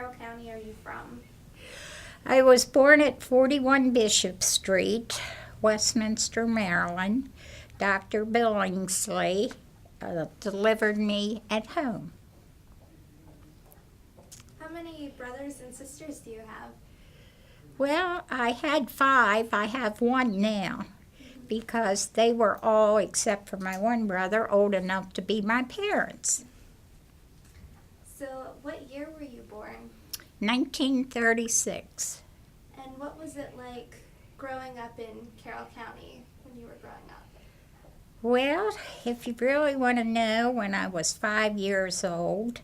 Carroll County are you from? I was born at 41 Bishop Street, Westminster, Maryland. Dr. Billingsley delivered me at home. How many brothers and sisters do you have? Well, I had 5. I have 1 now because they were all, except for my one brother, old enough to be my parents. So, what year were you born? 1936. And what was it like growing up in Carroll County when you were growing up? Well, if you really want to know, when I was 5 years old,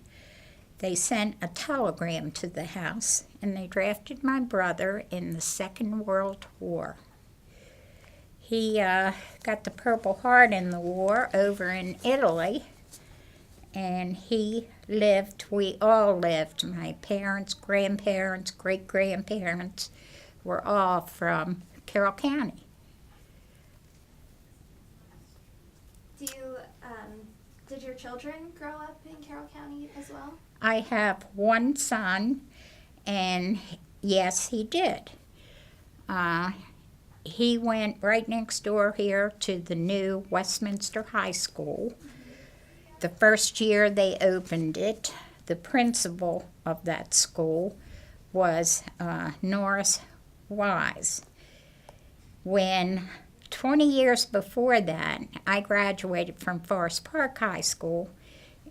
they sent a telegram to the house, and they drafted my brother in the Second World War. He got the Purple Heart in the war over in Italy, and we all lived. My parents, grandparents, great-grandparents were all from Carroll County. Did your children grow up in Carroll County as well? I have 1 son, and yes, he did. He went right next door here to the new Westminster High School. The first year they opened it, the principal of that school was Norris Wise. When 20 years before that, I graduated from Forest Park High School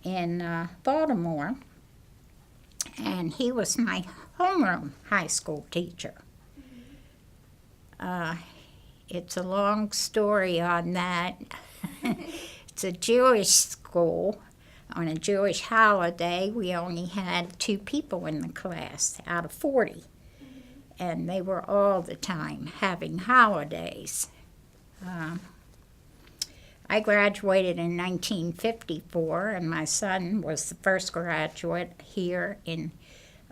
in Baltimore, and he was my homeroom high school teacher. It's a long story on that. It's a Jewish school. On a Jewish holiday, we only had 2 people in the class out of 40, and they were all the time having holidays. I graduated in 1954, and my son was the first graduate here in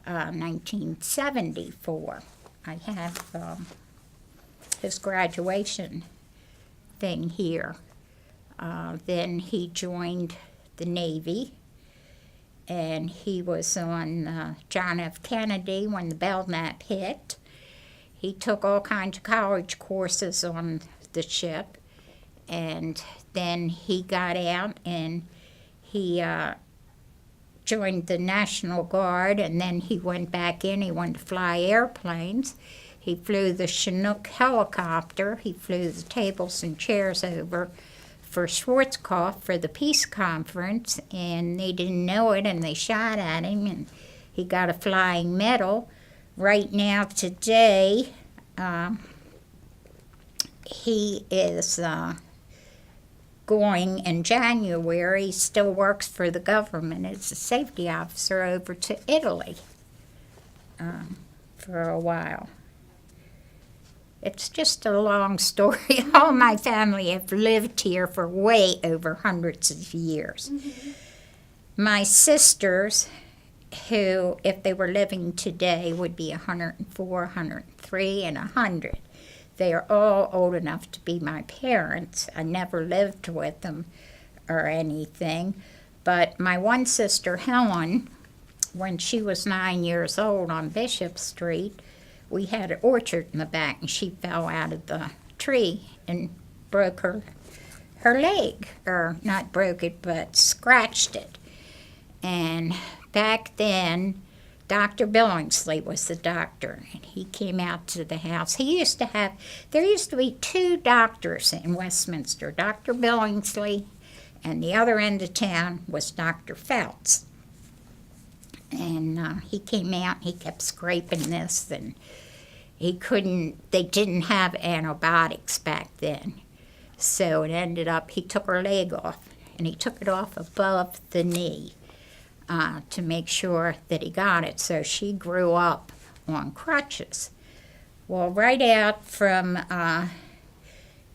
1974. I have his graduation thing here. Then he joined the Navy, and he was on John F. Kennedy when the Belknap hit. He took all kinds of college courses on the ship, and then he got out and he joined the National Guard, and then he went back in. He wanted to fly airplanes. He flew the Chinook helicopter. He flew the tables and chairs over for Schwarzkopf for the peace conference, and they didn't know it, and they shot at him, and he got a flying medal. Right now, today, he is going in January. He still works for the government as a safety officer over to Italy for a while. It's just a long story. All my family have lived here for way over hundreds of years. My sisters, who, if they were living today, would be 104, 103, and 100. They are all old enough to be my parents. I never lived with them or anything. But my one sister, Helen, when she was 9 years old on Bishop Street, we had an orchard in the back, and she fell out of the tree and broke her leg. Or not broke it, but scratched it. And back then, Dr. Billingsley was the doctor, and he came out to the house. There used to be 2 doctors in Westminster, Dr. Billingsley, and the other end of town was Dr. Feltz. And he came out, and he kept scraping this, and they didn't have antibiotics back then. So it ended up, he took her leg off, and he took it off above the knee. To make sure that he got it. So she grew up on crutches. Well, right out from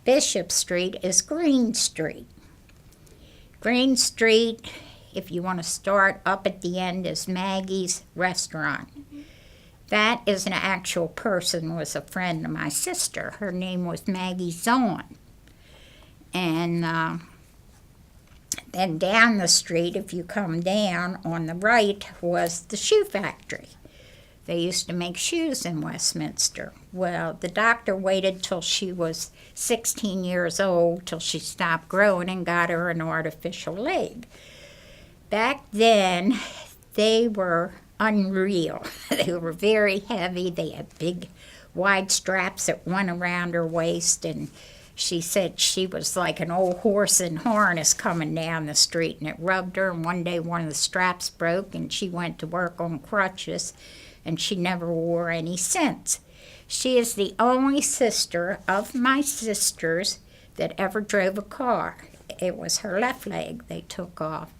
Bishop Street is Green Street. Green Street, if you want to start up at the end, is Maggie's Restaurant. That is an actual person, was a friend of my sister. Her name was Maggie Zahn. And then down the street, if you come down, on the right was the shoe factory. They used to make shoes in Westminster. Well, the doctor waited till she was 16 years old till she stopped growing and got her an artificial leg. Back then, they were unreal. They were very heavy. They had big, wide straps that went around her waist, and she said she was like an old horse in harness coming down the street, and it rubbed her, and one day one of the straps broke, and she went to work on crutches, and she never wore any since. She is the only sister of my sisters that ever drove a car. It was her left leg they took off.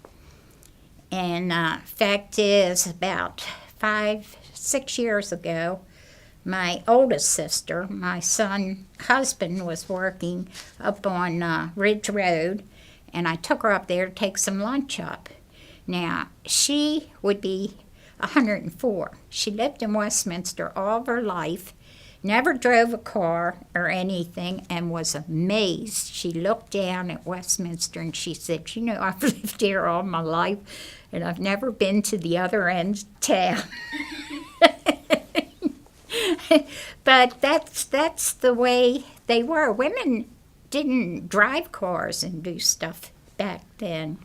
And fact is, about 5-6 years ago, my oldest sister, my son's husband, was working up on Ridge Road, and I took her up there to take some lunch up. Now, she would be 104. She lived in Westminster all of her life, never drove a car or anything, and was amazed. She looked down at Westminster and she said, "You know, I've lived here all my life, and I've never been to the other end of town." But that's the way they were. Women didn't drive cars and do stuff back then.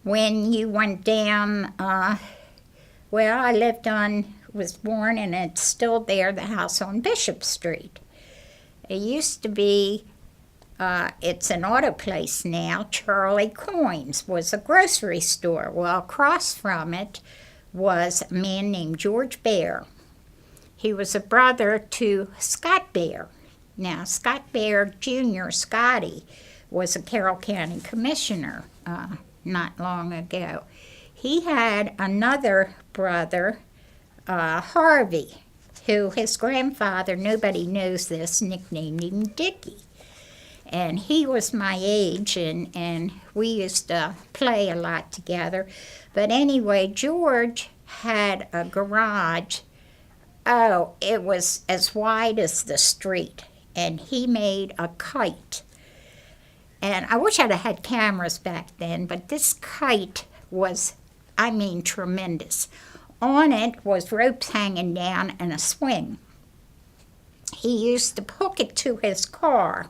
When you went down, well, I was born, and it's still there, the house on Bishop Street. It used to be, it's an auto place now. Charlie Coins was a grocery store. Well, across from it was a man named George Bear. He was a brother to Scott Bear. Now, Scott Bear Jr., Scotty, was a Carroll County commissioner not long ago. He had another brother, Harvey, who his grandfather, nobody knows this, nicknamed him Dickie. And he was my age, and we used to play a lot together. But anyway, George had a garage. Oh, it was as wide as the street, and he made a kite. And I wish I'd have had cameras back then, but this kite was, I mean, tremendous. On it was ropes hanging down and a swing. He used to hook it to his car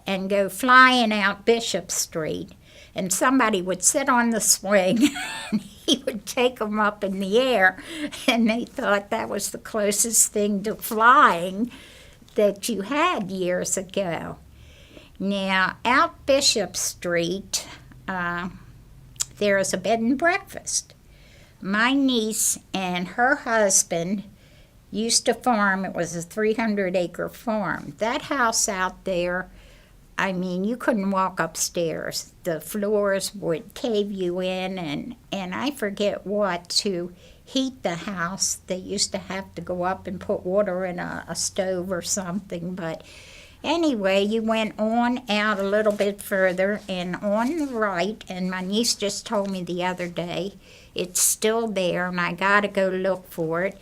and go flying out Bishop Street, and somebody would sit on the swing and he would take them up in the air, and they thought that was the closest thing to flying that you had years ago. Now, out Bishop Street, there is a bed and breakfast. My niece and her husband used to farm. It was a 300-acre farm. That house out there, I mean, you couldn't walk upstairs. The floors would cave you in, and I forget what, to heat the house. They used to have to go up and put water in a stove or something. But anyway, you went on out a little bit further, and on the right, and my niece just told me the other day, it's still there, and I got to go look for it.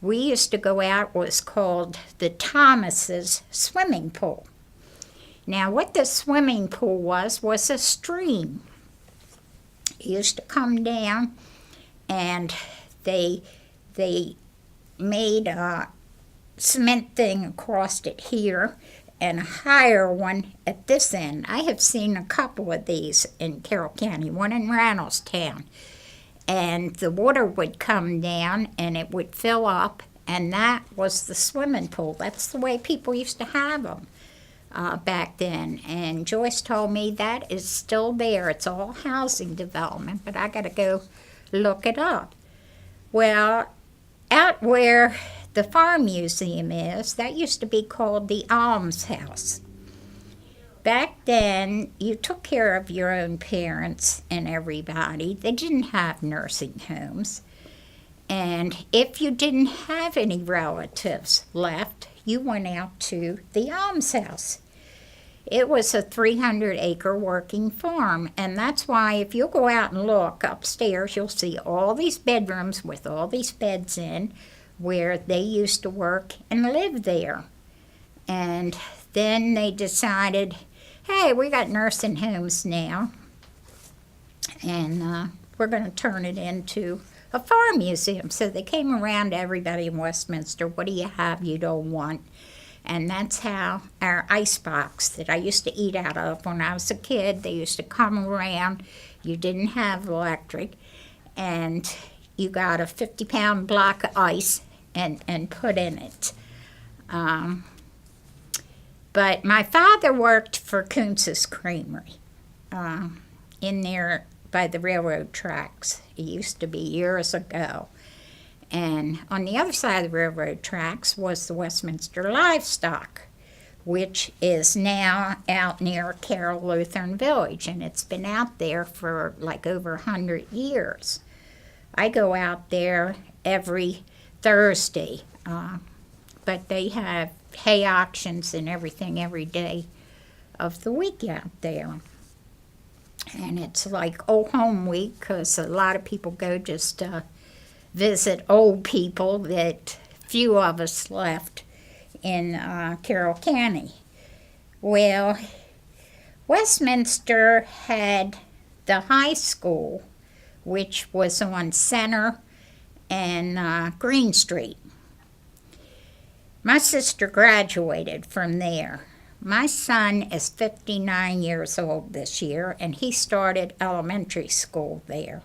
We used to go out what was called the Thomas's swimming pool. Now, what the swimming pool was a stream. It used to come down, and they made a cement thing across it here and a higher one at this end. I have seen a couple of these in Carroll County, one in Randallstown. And the water would come down and it would fill up, and that was the swimming pool. That's the way people used to have them back then. And Joyce told me that is still there. It's all housing development, but I got to go look it up. Well, out where the farm museum is, that used to be called the Almshouse. Back then, you took care of your own parents and everybody. They didn't have nursing homes. And if you didn't have any relatives left, you went out to the almshouse. It was a 300-acre working farm, and that's why if you'll go out and look upstairs, you'll see all these bedrooms with all these beds in where they used to work and live there. And then they decided, hey, we got nursing homes now, and we're going to turn it into a farm museum. So they came around to everybody in Westminster, what do you have you don't want? And that's how our icebox that I used to eat out of when I was a kid, they used to come around. You didn't have electric, and you got a 50-pound block of ice and put in it. But my father worked for Kuntz's Creamery in there by the railroad tracks. It used to be years ago. And on the other side of the railroad tracks was the Westminster Livestock, which is now out near Carroll Lutheran Village, and it's been out there for like over 100 years. I go out there every Thursday, but they have hay auctions and everything every day of the week out there. And it's like old home week because a lot of people go just to visit old people that few of us left in Carroll County. Well, Westminster had the high school, which was on Center and Green Street. My sister graduated from there. My son is 59 years old this year, and he started elementary school there.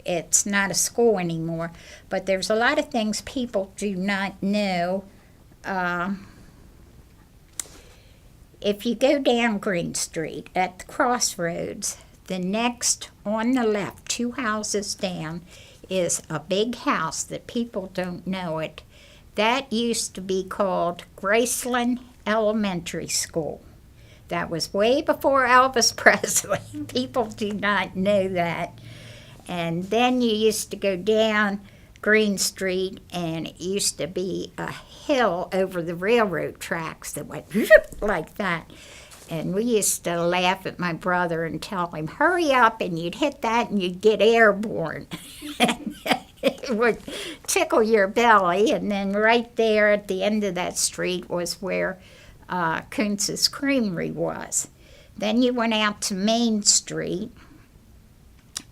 It's not a school anymore, but there's a lot of things people do not know. If you go down Green Street at the crossroads, the next on the left, 2 houses down, is a big house that people don't know it. That used to be called Graceland Elementary School. That was way before Elvis Presley. People do not know that. And then you used to go down Green Street, and it used to be a hill over the railroad tracks that went like that. And we used to laugh at my brother and tell him, hurry up, and you'd hit that and you'd get airborne. It would tickle your belly. And then right there at the end of that street was where Kuntz's Creamery was. Then you went out to Main Street.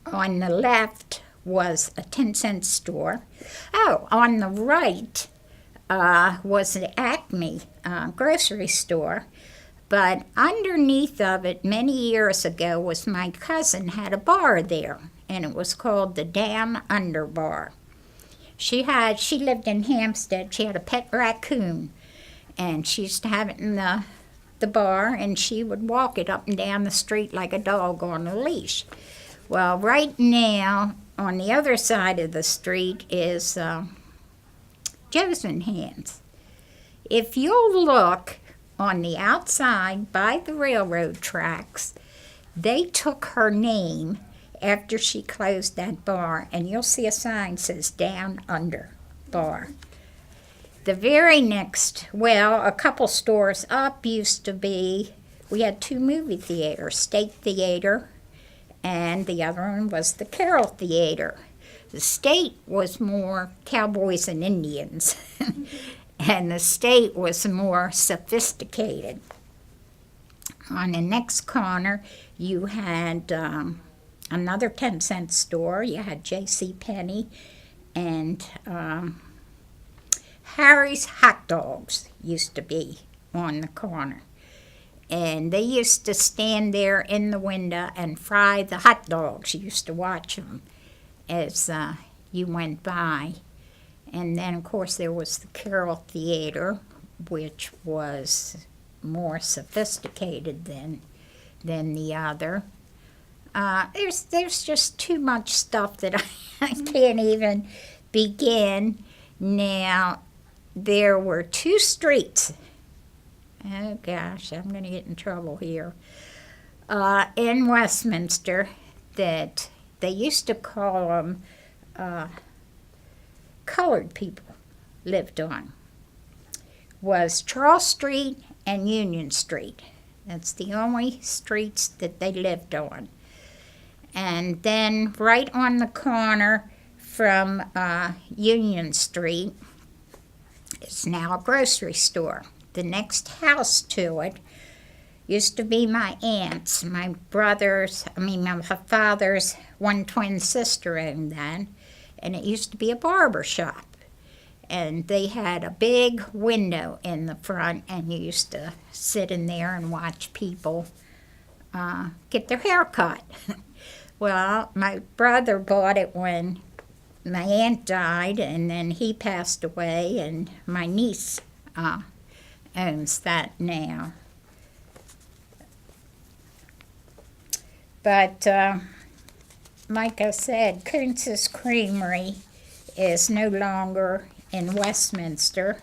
On the left was a 10-cent store. Oh, on the right was the Acme grocery store. But underneath of it, many years ago, was my cousin had a bar there, and it was called the Down Under Bar. She lived in Hampstead. She had a pet raccoon, and she used to have it in the bar, and she would walk it up and down the street like a dog on a leash. Well, right now, on the other side of the street is Joe's and Hands. If you'll look on the outside by the railroad tracks, they took her name after she closed that bar, and you'll see a sign that says Down Under Bar. The very next, a couple stores up used to be, we had 2 movie theaters, State Theater, and the other one was the Carroll Theater. The State was more cowboys and Indians, and the State was more sophisticated. On the next corner, you had another 10-cent store. You had J.C. Penney, and Harry's Hot Dogs used to be on the corner. And they used to stand there in the window and fry the hot dogs. You used to watch them as you went by. And then, of course, there was the Carroll Theater, which was more sophisticated than the other. There's just too much stuff that I can't even begin. Now, there were 2 streets. Oh gosh, I'm going to get in trouble here. In Westminster, that they used to call them colored people lived on, was Charles Street and Union Street. That's the only streets that they lived on. And then right on the corner from Union Street is now a grocery store. The next house to it used to be my aunt's. My father's one twin sister owned that. and it used to be a barber shop. And they had a big window in the front, and you used to sit in there and watch people get their hair cut. Well, my brother bought it when my aunt died, and then he passed away, and my niece owns that now. But like I said, Kuntz's Creamery is no longer in Westminster.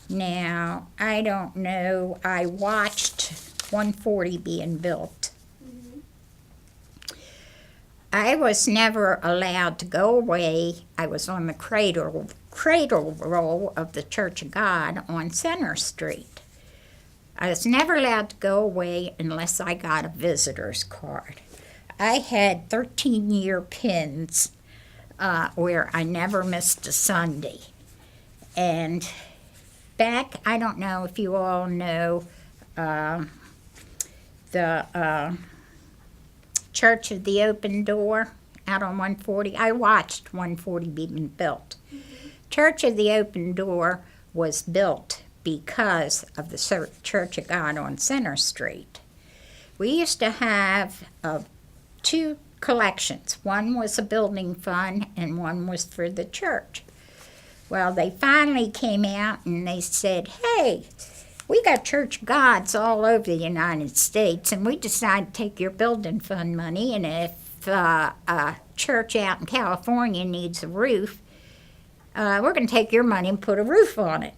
Now, I don't know, I watched 140 being built. I was never allowed to go away. I was on the cradle roll of the Church of God on Center Street. I was never allowed to go away unless I got a visitor's card. I had 13-year pins where I never missed a Sunday. And back, I don't know if you all know, the Church of the Open Door out on 140. I watched 140 being built. Church of the Open Door was built because of the Church of God on Center Street. We used to have two collections. One was a building fund and one was for the church. Well, they finally came out and they said, hey, we got church gods all over the United States, and we decided to take your building fund money, and if a church out in California needs a roof, we're going to take your money and put a roof on it.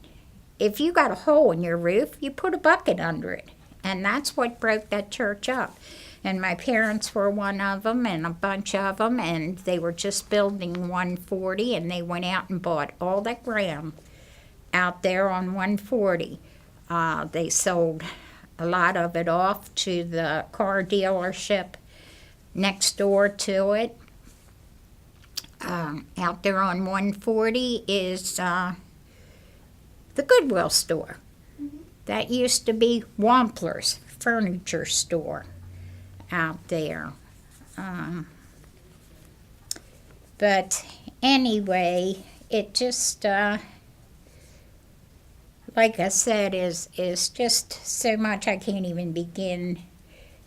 If you got a hole in your roof, you put a bucket under it. And that's what broke that church up. And my parents were one of them, and a bunch of them, and they were just building 140, and they went out and bought all that ground out there on 140. They sold a lot of it off to the car dealership next door to it. Out there on 140 is the Goodwill store. That used to be Wampler's furniture store out there. But anyway, it just, like I said, is just so much I can't even begin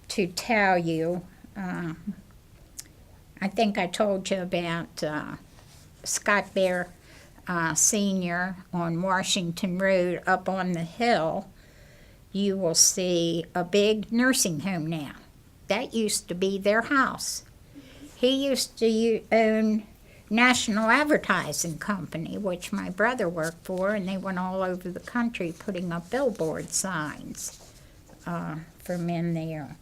to tell you. I think I told you about Scott Bear Sr. on Washington Road up on the hill. You will see a big nursing home now. That used to be their house. He used to own National Advertising Company, which my brother worked for, and they went all over the country putting up billboard signs for men there.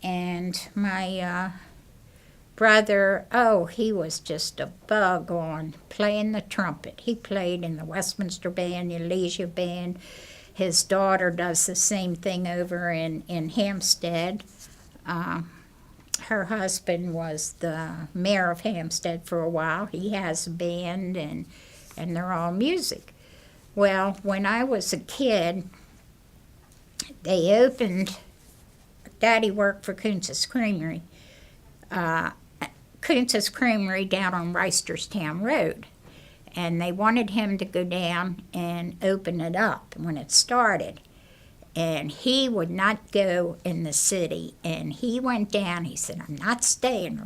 And my brother, he was just a bug on playing the trumpet. He played in the Westminster Band, the Elysia Band. His daughter does the same thing over in Hampstead. Her husband was the mayor of Hampstead for a while. He has a band, and they're all music. Well, when I was a kid, they opened, Daddy worked for Kuntz's Creamery, Kuntz's Creamery down on Reisterstown Road. And they wanted him to go down and open it up when it started. And he would not go in the city. And he went down, he said, I'm not staying.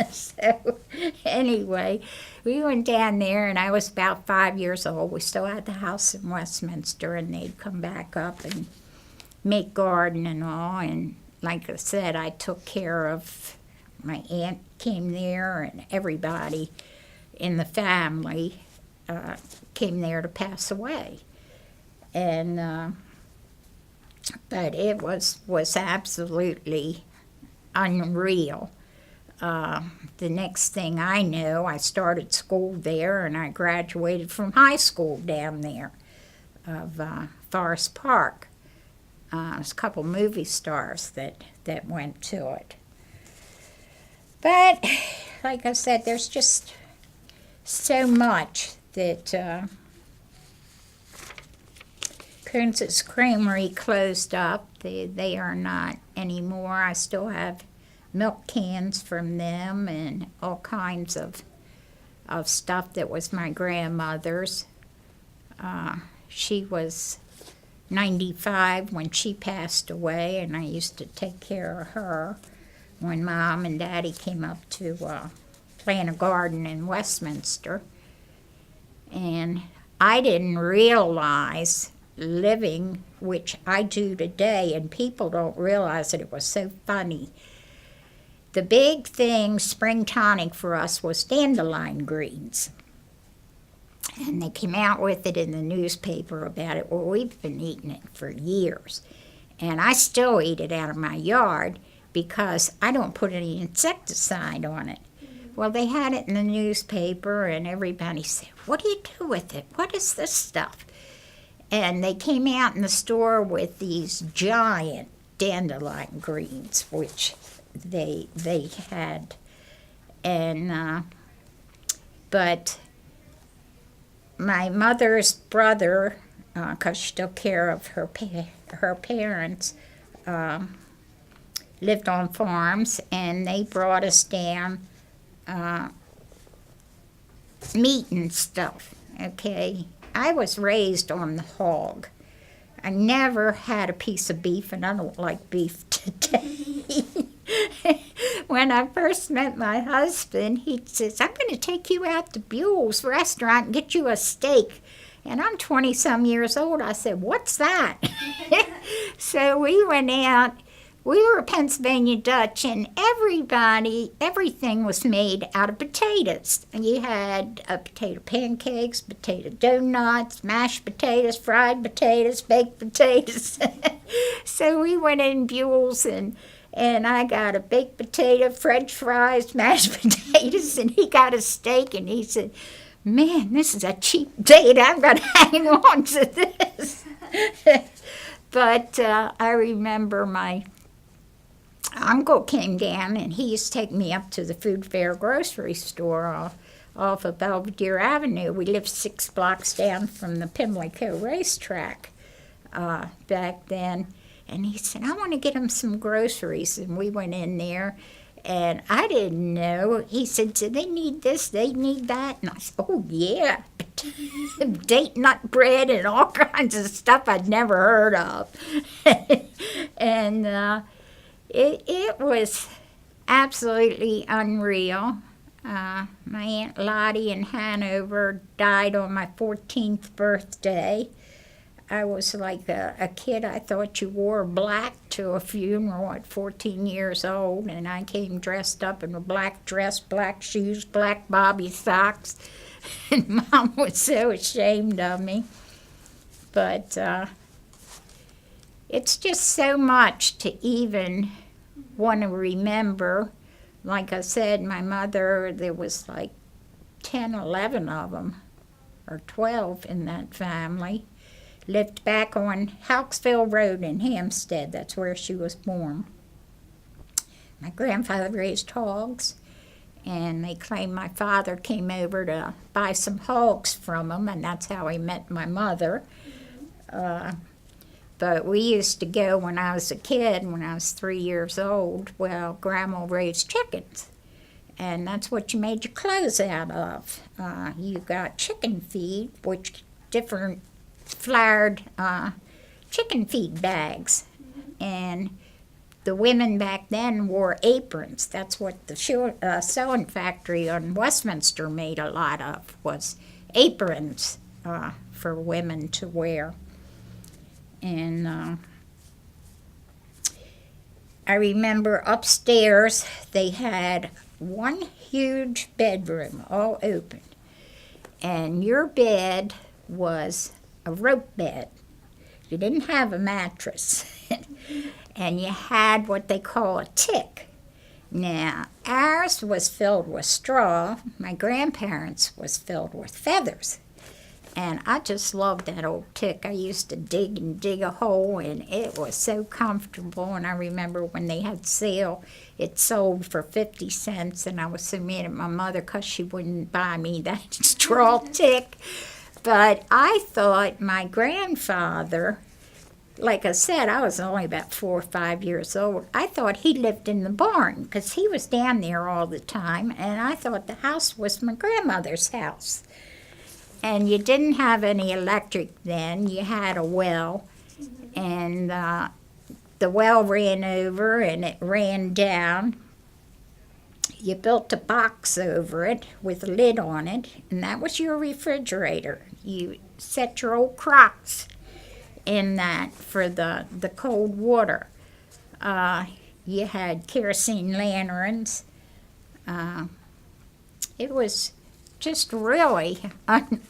So anyway, we went down there, and I was about 5 years old. We still had the house in Westminster, and they'd come back up and make garden and all. And like I said, I took care of, my aunt came there, and everybody in the family came there to pass away. And but it was absolutely unreal. The next thing I know, I started school there, and I graduated from high school down there of Forest Park. There's a couple movie stars that went to it. But like I said, there's just so much that Kuntz's Creamery closed up. They are not anymore. I still have milk cans from them and all kinds of of stuff that was my grandmother's. She was 95 when she passed away, and I used to take care of her when Mom and Daddy came up to plant a garden in Westminster. And I didn't realize living, which I do today, and people don't realize that it was so funny. The big thing, spring tonic for us, was dandelion greens. And they came out with it in the newspaper about it. Well, we've been eating it for years. And I still eat it out of my yard because I don't put any insecticide on it. Well, they had it in the newspaper, and everybody said, "What do you do with it? What is this stuff?" And they came out in the store with these giant dandelion greens, which they had. And but my mother's brother, because she took care of her parents, lived on farms, and they brought us down meat and stuff, okay? I was raised on the hog. I never had a piece of beef, and I don't like beef today. When I first met my husband, he says, "I'm going to take you out to Buell's restaurant and get you a steak." And I'm 20-some years old. I said, "What's that?" So we went out. We were Pennsylvania Dutch, and everything was made out of potatoes. And you had potato pancakes, potato donuts, mashed potatoes, fried potatoes, baked potatoes. So we went in Buell's, and I got a baked potato, French fries, mashed potatoes, and he got a steak, and he said, "Man, this is a cheap date. I'm going to hang on to this." But I remember my uncle came down, and he used to take me up to the Food Fair grocery store off of Belvedere Avenue. We lived 6 blocks down from the Pimlico racetrack back then. And he said, "I want to get him some groceries." And we went in there, and I didn't know. He said, "Do they need this? They need that?" And I said, "Oh, yeah." Date nut bread and all kinds of stuff I'd never heard of. And it was absolutely unreal. My Aunt Lottie in Hanover died on my 14th birthday. I was like a kid. I thought you wore black to a funeral at 14 years old, and I came dressed up in a black dress, black shoes, black bobby socks, and Mom was so ashamed of me. But it's just so much to even want to remember. Like I said, my mother, there was like 10, 11 of them, or 12 in that family. Lived back on Hauksville Road in Hampstead. That's where she was born. My grandfather raised hogs, and they claim my father came over to buy some hogs from him, and that's how he met my mother. But we used to go when I was a kid, when I was 3 years old. Well, Grandma raised chickens, and that's what you made your clothes out of. You got chicken feed, which different floured chicken feed bags, and the women back then wore aprons. That's what the sewing factory on Westminster made a lot of, was aprons for women to wear. And I remember upstairs they had one huge bedroom all open, and your bed was a rope bed. You didn't have a mattress. And you had what they call a tick. Now, ours was filled with straw. My grandparents' was filled with feathers. And I just loved that old tick. I used to dig a hole, and it was so comfortable. And I remember when they had sale, it sold for 50 cents, and I was so mad at my mother because she wouldn't buy me that straw tick. But I thought my grandfather like I said, I was only about 4 or 5 years old. I thought he lived in the barn because he was down there all the time, and I thought the house was my grandmother's house. And you didn't have any electric then. You had a well, and the well ran over and it ran down. You built a box over it with a lid on it, and that was your refrigerator. You set your old Crocs in that for the cold water. You had kerosene lanterns. It was just really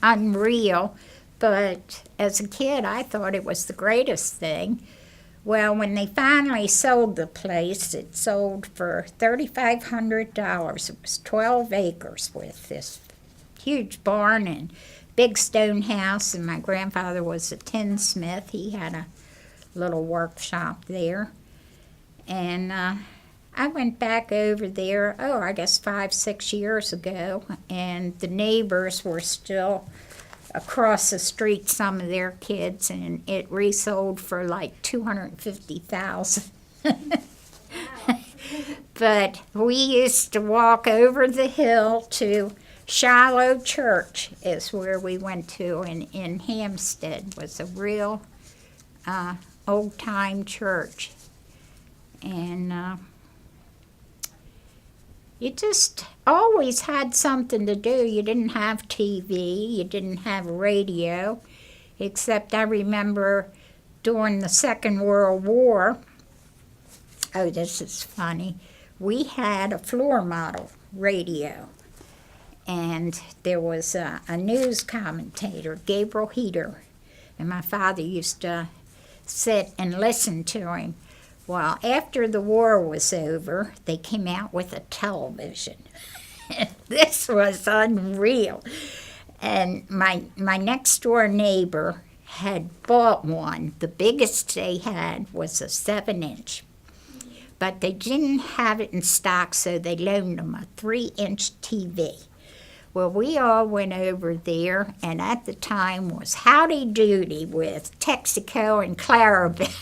unreal, but as a kid I thought it was the greatest thing. Well, when they finally sold the place, it sold for $3,500. It was 12 acres with this huge barn and big stone house, and my grandfather was a tinsmith. He had a little workshop there. And I went back over there, I guess 5, 6 years ago, and the neighbors were still across the street, some of their kids, and it resold for like $250,000. But we used to walk over the hill to Shiloh Church is where we went to in Hampstead. Was a real old-time church. And you just always had something to do. You didn't have TV, you didn't have radio, except I remember during the Second World War, this is funny, we had a floor model radio. And there was a news commentator, Gabriel Heater, and my father used to sit and listen to him. Well, after the war was over, they came out with a television. This was unreal. And my next door neighbor had bought one. The biggest they had was a 7-inch. But they didn't have it in stock, so they loaned them a 3-inch TV. Well, we all went over there, and at the time was Howdy Doody with Texaco and Clarabelle.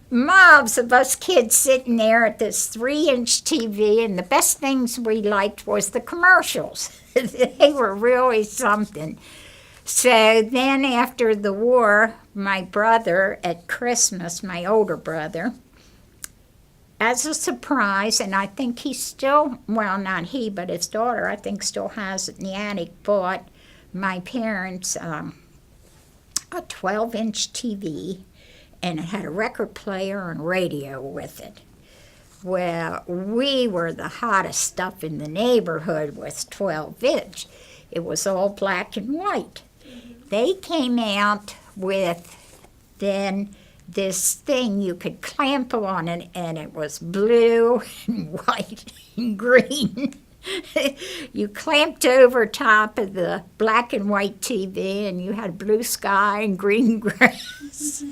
Mobs of us kids sitting there at this 3-inch TV, and the best things we liked was the commercials. They were really something. So then after the war, my brother at Christmas, my older brother, as a surprise, and I think he still, well, not he, but his daughter, I think still has it in the attic, bought my parents a 12-inch TV, and it had a record player and radio with it. Well, we were the hottest stuff in the neighborhood with 12-inch. It was all black and white. They came out with then this thing you could clamp on it, and it was blue and white and green. You clamped over top of the black and white TV, and you had blue sky and green grass.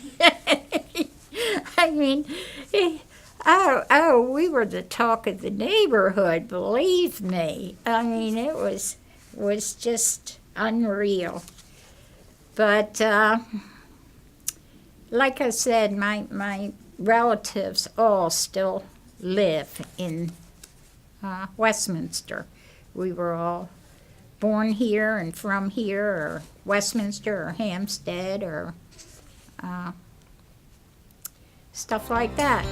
I mean, we were the talk of the neighborhood, believe me. I mean, it was just unreal. But like I said, my relatives all still live in Westminster. We were all born here and from here, or Westminster or Hampstead or stuff like that.